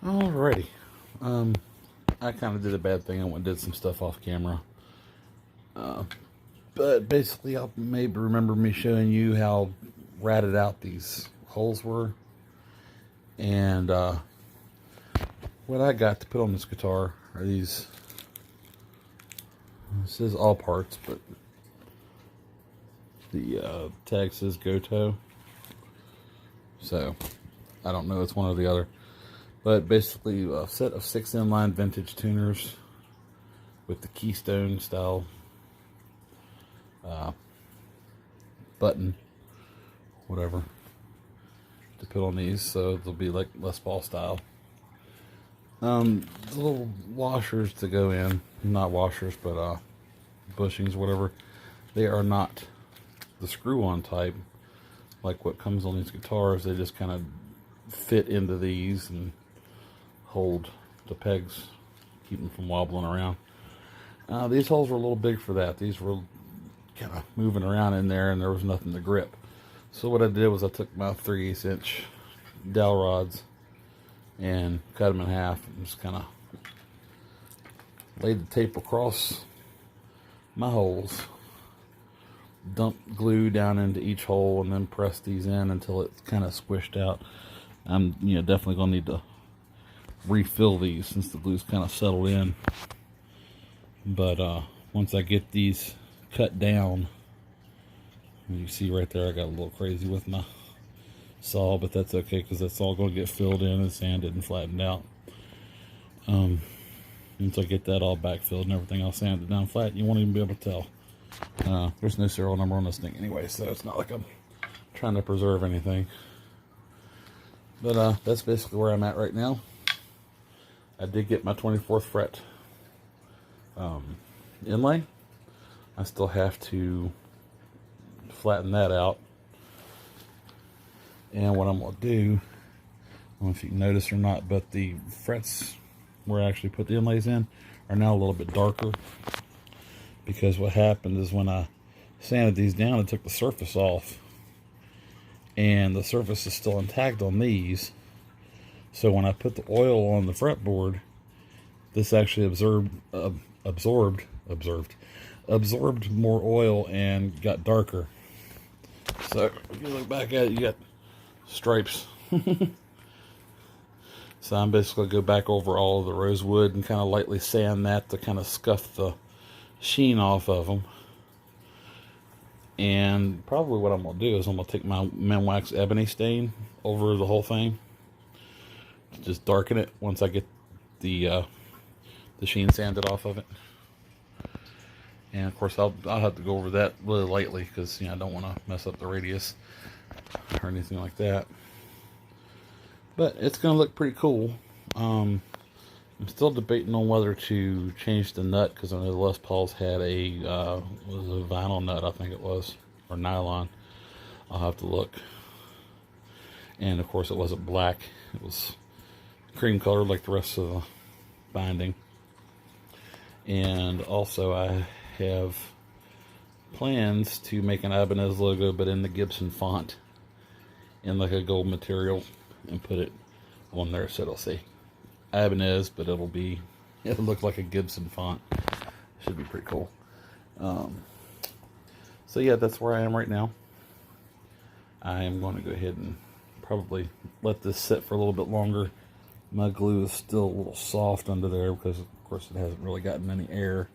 Alrighty. I kind of did a bad thing. I went and did some stuff off camera. But basically, I'll maybe remember me showing you how ratted out these holes were. And what I got to put on this guitar are these. This is all parts, but the tag says Gotoh. So, I don't know, it's one or the other. But basically, a set of 6 inline vintage tuners with the keystone style button, whatever, to put on these, so they'll be like Les Paul style. The little washers to go in, not washers, but bushings, whatever, they are not the screw-on type like what comes on these guitars. They just kind of fit into these and hold the pegs, keep them from wobbling around. These holes were a little big for that. These were kind of moving around in there, and there was nothing to grip. So what I did was I took my 3/8" dowel rods and cut them in half, and just kind of laid the tape across my holes, dumped glue down into each hole, and then pressed these in until it's kind of squished out. I'm definitely gonna need to refill these since the glue's kind of settled in. But once I get these cut down, you see right there, I got a little crazy with my saw, but that's okay because that's all going to get filled in and sanded and flattened out. Once I get that all backfilled and everything else sanded down flat, you won't even be able to tell. There's no serial number on this thing anyway, so it's not like I'm trying to preserve anything. But that's basically where I'm at right now. I did get my 24th fret inlay. I still have to flatten that out. And what I'm going to do, I don't know if you can notice or not, but the frets where I actually put the inlays in are now a little bit darker. Because what happened is when I sanded these down, I took the surface off. And the surface is still intact on these. So when I put the oil on the fretboard, this actually absorbed more oil and got darker. So if you look back at it, you got stripes. So I'm basically going to go back over all of the rosewood and kind of lightly sand that to kind of scuff the sheen off of them. And probably what I'm going to do is I'm going to take my Minwax ebony stain over the whole thing. Just darken it once I get the sheen sanded off of it. And of course I'll have to go over that really lightly because I don't want to mess up the radius or anything like that. But it's going to look pretty cool. I'm still debating on whether to change the nut because I know the Les Pauls had a was a vinyl nut, I think it was, or nylon. I'll have to look. And of course it wasn't black. It was cream colored like the rest of the binding. And also I have plans to make an Ibanez logo, but in the Gibson font in like a gold material, and put it on there so it'll say Ibanez, but it'll look like a Gibson font. Should be pretty cool. So yeah, that's where I am right now. I am going to go ahead and probably let this sit for a little bit longer. My glue is still a little soft under there because of course it hasn't really gotten any air,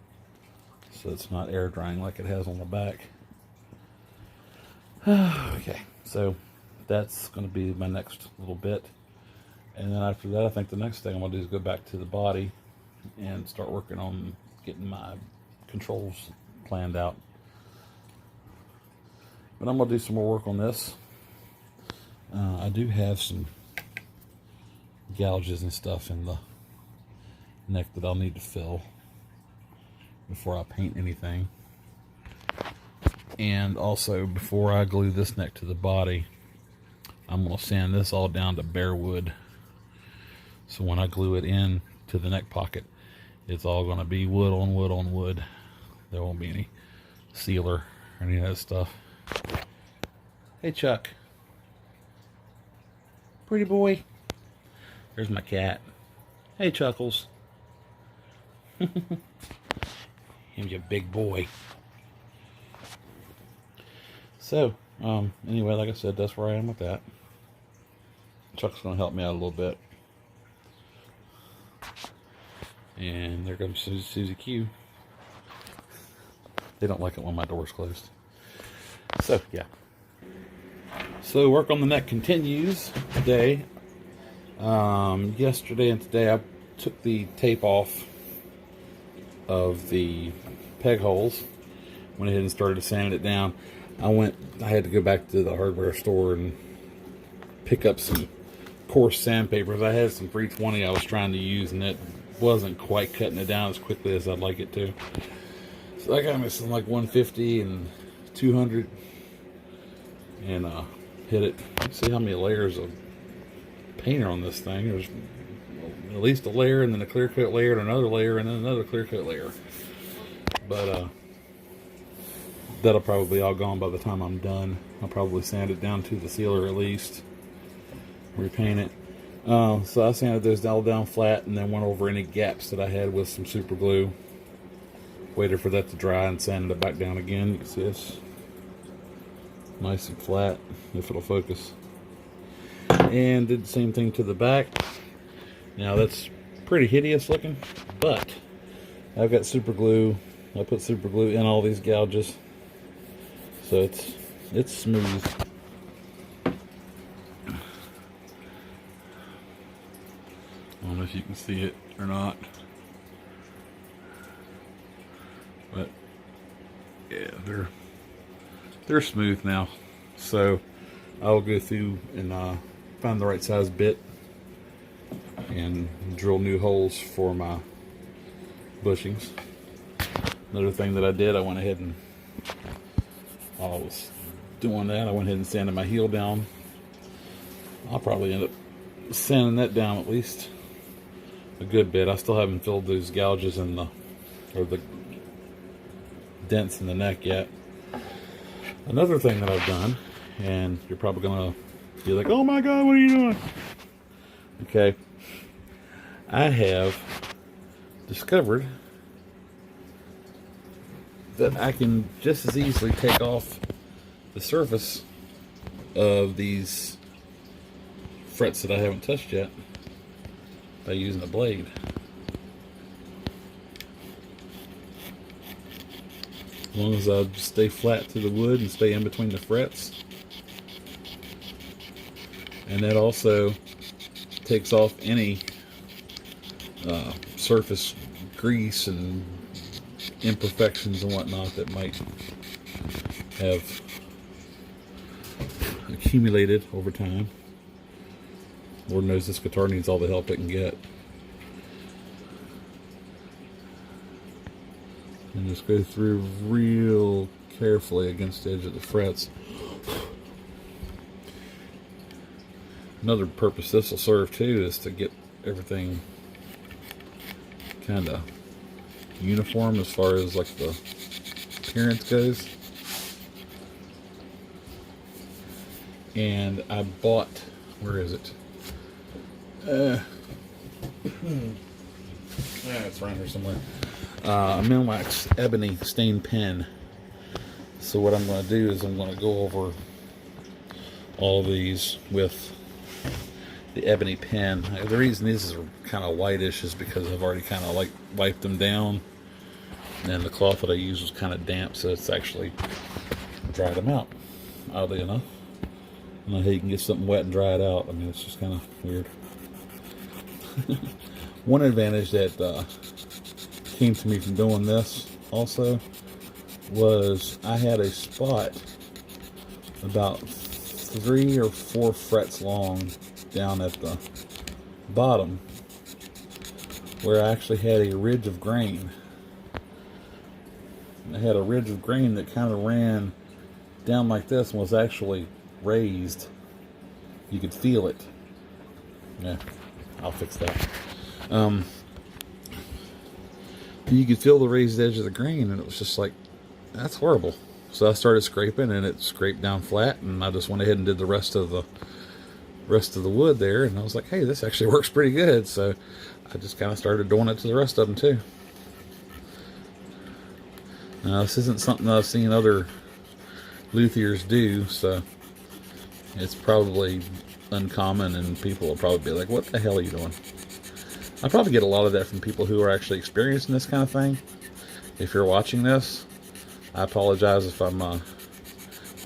so it's not air drying like it has on the back. Okay, so that's going to be my next little bit. And then after that, I think the next thing I'm going to do is go back to the body and start working on getting my controls planned out. But I'm going to do some more work on this. I do have some gouges and stuff in the neck that I'll need to fill before I paint anything. And also, before I glue this neck to the body, I'm going to sand this all down to bare wood. So when I glue it in to the neck pocket, it's all going to be wood on wood on wood. There won't be any sealer or any of that stuff. Hey, Chuck. Pretty boy. There's my cat. Hey, Chuckles. He's a big boy. So, anyway, like I said, that's where I am with that. Chuck's going to help me out a little bit. And there comes Susie Q. They don't like it when my door's closed. So, yeah. So, work on the neck continues today. Yesterday and today I took the tape off of the peg holes. Went ahead and started sanding it down. I had to go back to the hardware store and pick up some coarse sandpapers. I had some 320 I was trying to use, and it wasn't quite cutting it down as quickly as I'd like it to. So I got me some like 150 and 200 and hit it. See how many layers of paint are on this thing. There's at least a layer, and then a clear coat layer, and another layer, and then another clear coat layer. But that'll probably be all gone by the time I'm done. I'll probably sand it down to the sealer at least, repaint it. So I sanded those all down flat, and then went over any gaps that I had with some super glue. Waited for that to dry and sanded it back down again. You can see it's nice and flat, if it'll focus. And did the same thing to the back. Now that's pretty hideous looking, but I've got super glue. I put super glue in all these gouges, so it's smooth. I don't know if you can see it or not, but yeah, they're smooth now. So I'll go through and find the right size bit and drill new holes for my bushings. Another thing that I did, I went ahead and while I was doing that, I went ahead and sanded my heel down. I'll probably end up sanding that down at least a good bit. I still haven't filled those gouges in the dents in the neck yet. Another thing that I've done, and you're probably gonna be like, oh my god, what are you doing? Okay, I have discovered that I can just as easily take off the surface of these frets that I haven't touched yet by using a blade. As long as I stay flat to the wood and stay in between the frets. And that also takes off any surface grease and imperfections and whatnot that might have accumulated over time. Lord knows this guitar needs all the help it can get. And just go through real carefully against the edge of the frets. Another purpose this will serve too is to get everything kind of uniform as far as like the appearance goes. And I bought, where is it? It's around here somewhere. A Minwax ebony stain pen. So what I'm going to do is I'm going to go over all these with the ebony pen. The reason these are kind of whitish is because I've already kind of like wiped them down, and the cloth that I use was kind of damp, so it's actually dried them out, oddly enough. I don't know how you can get something wet and dry it out. I mean, it's just kind of weird. One advantage that came to me from doing this also was I had a spot about 3 or 4 frets long down at the bottom where I actually had a ridge of grain. I had a ridge of grain that kind of ran down like this and was actually raised. You could feel it. Yeah, I'll fix that. You could feel the raised edge of the grain, and it was just like, that's horrible. So I started scraping, and it scraped down flat, and I just went ahead and did the rest of the rest of the wood there, and I was like, hey, this actually works pretty good. So I just kind of started doing it to the rest of them too. Now, this isn't something I've seen other luthiers do, so it's probably uncommon, and people will probably be like, what the hell are you doing? I probably get a lot of that from people who are actually experiencing this kind of thing. If you're watching this, I apologize if I'm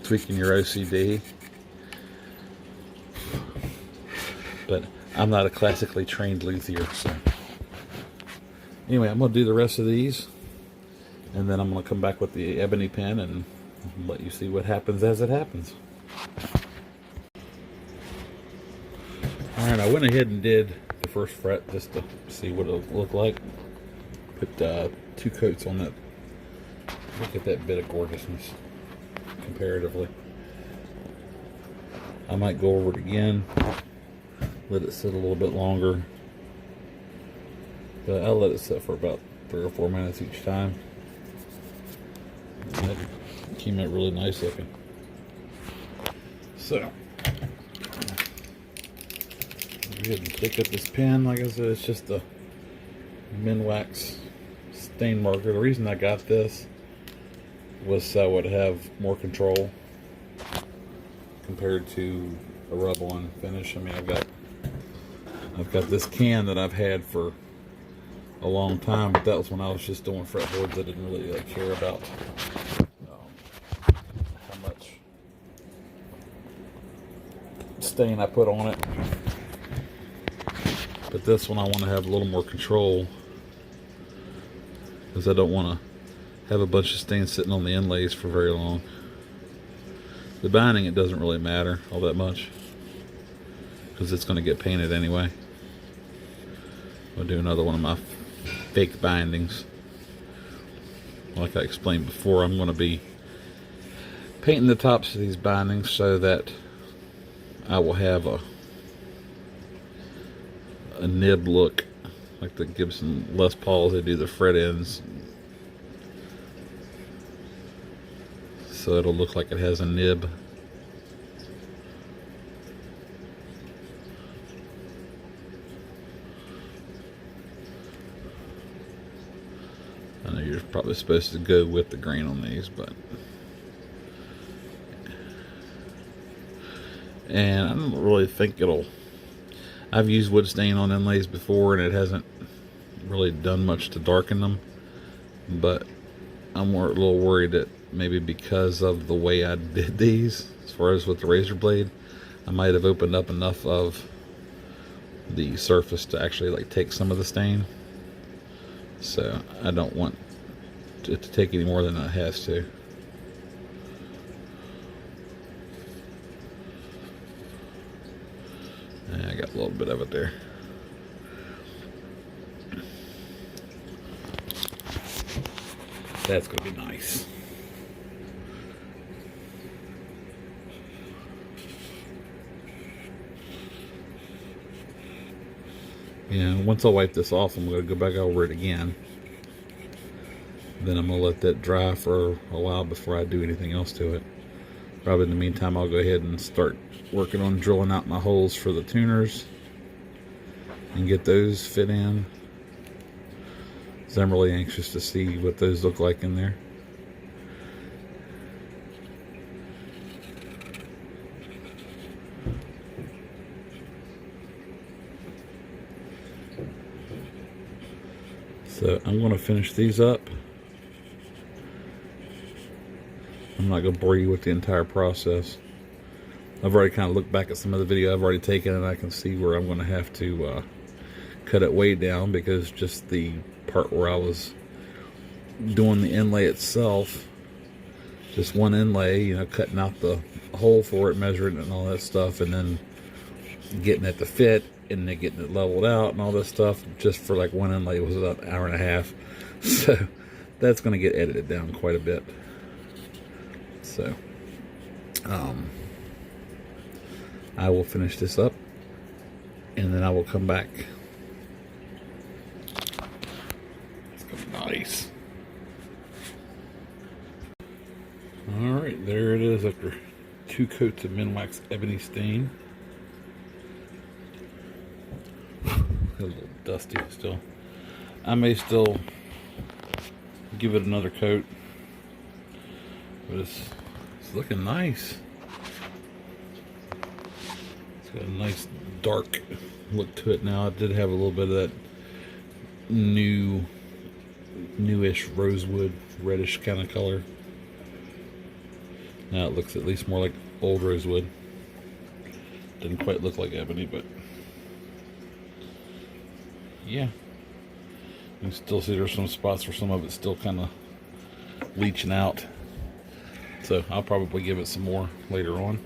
tweaking your OCD, but I'm not a classically trained luthier. So anyway, I'm going to do the rest of these, and then I'm going to come back with the ebony pen and let you see what happens as it happens. Alright, I went ahead and did the first fret just to see what it'll look like. Put 2 coats on that. Look at that bit of gorgeousness comparatively. I might go over it again, let it sit a little bit longer, but I'll let it sit for about 3 or 4 minutes each time. That came out really nice looking. So go ahead and pick up this pen. Like I said, it's just a Minwax stain marker. The reason I got this was so I would have more control compared to a rub-on finish. I mean, I've got this can that I've had for a long time, but that was when I was just doing fretboards. I didn't really care about how much stain I put on it. But this one I want to have a little more control, because I don't want to have a bunch of stain sitting on the inlays for very long. The binding, it doesn't really matter all that much, because it's going to get painted anyway. I'll do another one of my fake bindings. Like I explained before, I'm going to be painting the tops of these bindings so that I will have a nib look, like the Gibson Les Pauls. They do the fret ends, so it'll look like it has a nib. I know you're probably supposed to go with the grain on these, but and I don't really think it'll. I've used wood stain on inlays before, and it hasn't really done much to darken them, but I'm a little worried that maybe because of the way I did these, as far as with the razor blade, I might have opened up enough of the surface to actually like take some of the stain. So I don't want it to take any more than it has to. I got a little bit of it there. That's going to be nice. Yeah, once I wipe this off, I'm going to go back over it again. Then I'm going to let that dry for a while before I do anything else to it. Probably in the meantime, I'll go ahead and start working on drilling out my holes for the tuners and get those fit in. So I'm really anxious to see what those look like in there. So I'm going to finish these up. I'm not going to bore you with the entire process. I've already kind of looked back at some of the video I've already taken, and I can see where I'm going to have to cut it way down, because just the part where I was doing the inlay itself, just one inlay, you know, cutting out the hole for it, measuring it and all that stuff, and then getting it to fit, and then getting it leveled out and all this stuff, just for like one inlay was about an hour and a half. So that's going to get edited down quite a bit. So I will finish this up, and then I will come back. It's going to be nice. Alright, there it is after 2 coats of Minwax ebony stain. A little dusty still. I may still give it another coat, but it's looking nice. It's got a nice dark look to it now. It did have a little bit of that newish rosewood, reddish kind of color. Now it looks at least more like old rosewood. Doesn't quite look like ebony, but yeah. You can still see there's some spots where some of it's still kind of leaching out. So I'll probably give it some more later on.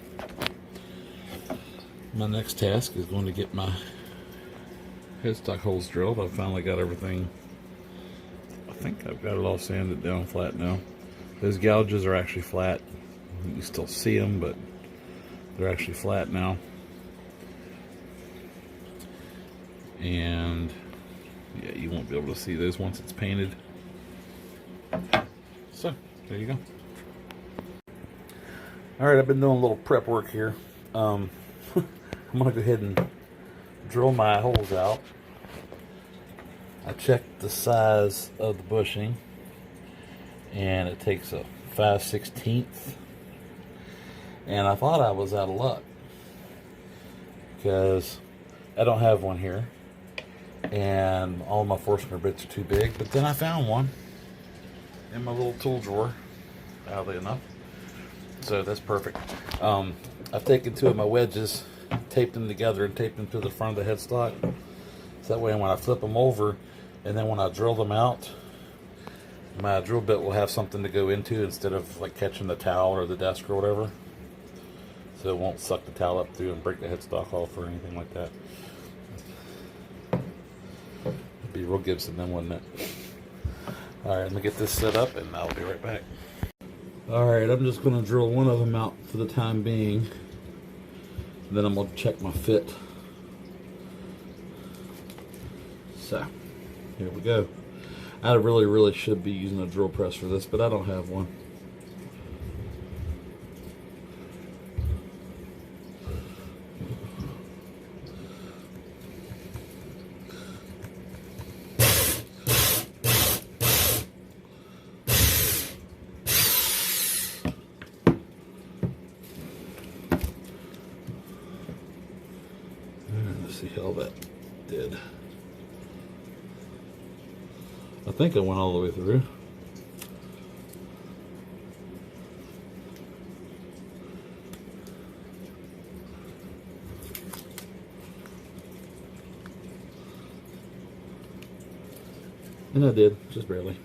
My next task is going to get my headstock holes drilled. I've finally got everything. I think I've got it all sanded down flat now. Those gouges are actually flat. You still see them, but they're actually flat now. And yeah, you won't be able to see those once it's painted. So, there you go. Alright, I've been doing a little prep work here. I'm going to go ahead and drill my holes out. I checked the size of the bushing, and it takes a 5/16. And I thought I was out of luck because I don't have one here, and all my Forstner bits are too big. But then I found one in my little tool drawer, oddly enough. So that's perfect. I've taken two of my wedges, taped them together, and taped them to the front of the headstock. So that way when I flip them over, and then when I drill them out, my drill bit will have something to go into instead of like catching the towel or the desk or whatever. So it won't suck the towel up through and break the headstock off or anything like that. It'd be real Gibson then, wouldn't it? Alright, let me get this set up and I'll be right back. Alright, I'm just going to drill one of them out for the time being. Then I'm going to check my fit. So, here we go. I really should be using a drill press for this, but I don't have one. Let's see how that did. I think I went all the way through. And I did, just barely.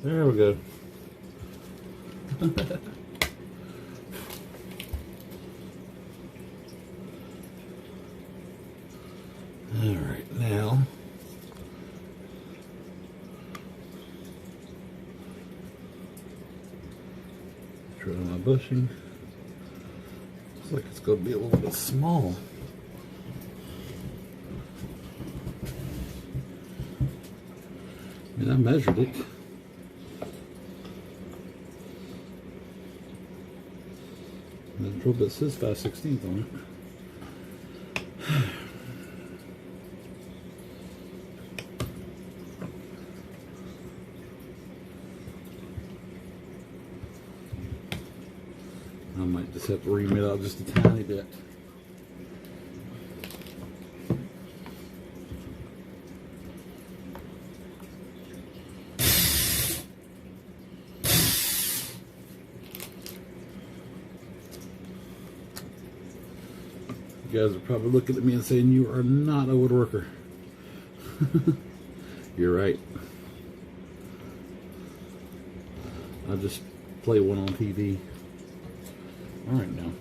There we go. All right, now drill my bushing. Looks like it's going to be a little bit small. I mean, I measured it. The drill bit says 5/16 on it. I might just have to ream it out just a tiny bit. You guys are probably looking at me and saying you are not a woodworker. You're right. I just play one on TV. All right now.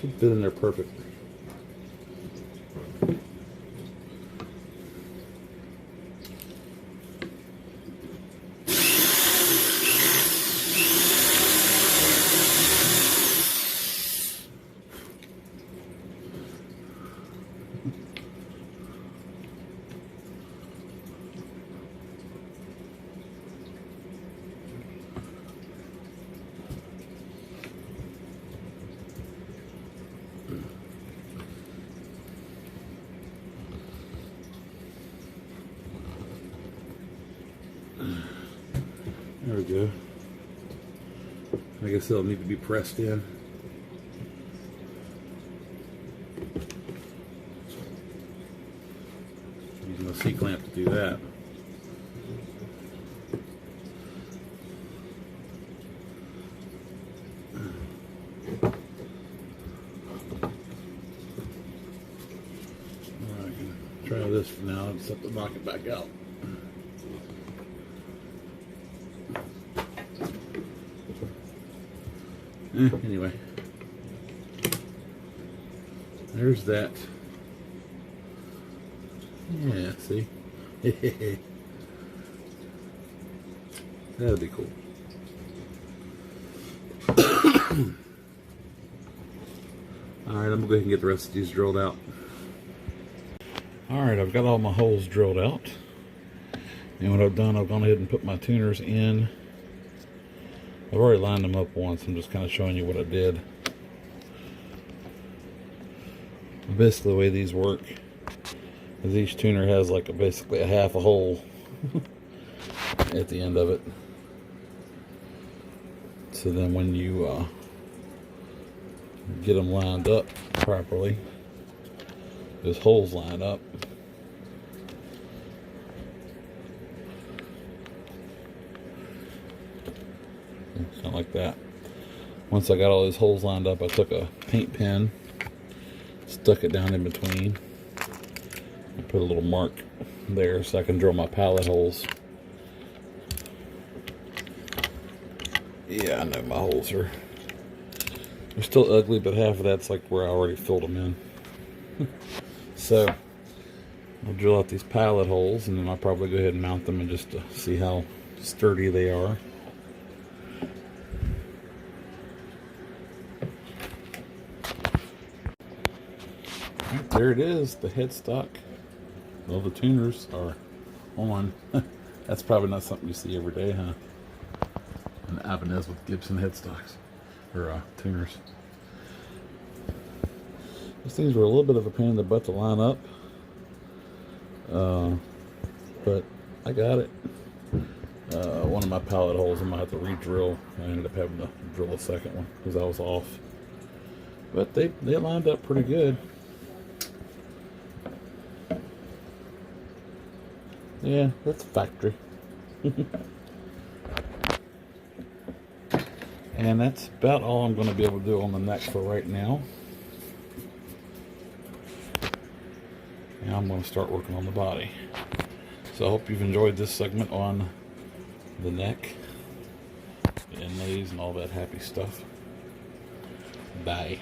Should fit in there perfectly. There we go. I guess it'll need to be pressed in. Using a C-clamp to do that. I can try this for now and just have to knock it back out. Anyway, there's that. Yeah, see? That'd be cool. Alright, I'm going to go ahead and get the rest of these drilled out. Alright, I've got all my holes drilled out. And what I've done, I've gone ahead and put my tuners in. I've already lined them up once. I'm just kind of showing you what I did. Basically, the way these work is each tuner has like basically a half a hole at the end of it. So then when you get them lined up properly, those holes line up. Something like that. Once I got all those holes lined up, I took a paint pen, stuck it down in between, and put a little mark there so I can drill my pallet holes. Yeah, I know my holes are they're still ugly, but half of that's like where I already filled them in. So I'll drill out these pallet holes, and then I'll probably go ahead and mount them and just to see how sturdy they are. There it is, the headstock. Well, the tuners are on. That's probably not something you see every day, huh? An Ibanez with Gibson headstocks, or tuners. These things were a little bit of a pain in the butt to line up, but I got it. One of my pallet holes I'm going to have to re-drill. I ended up having to drill a second one because I was off. But they lined up pretty good. Yeah, that's factory. And that's about all I'm going to be able to do on the neck for right now. Now I'm going to start working on the body. So I hope you've enjoyed this segment on the neck, the inlays, and all that happy stuff. Bye.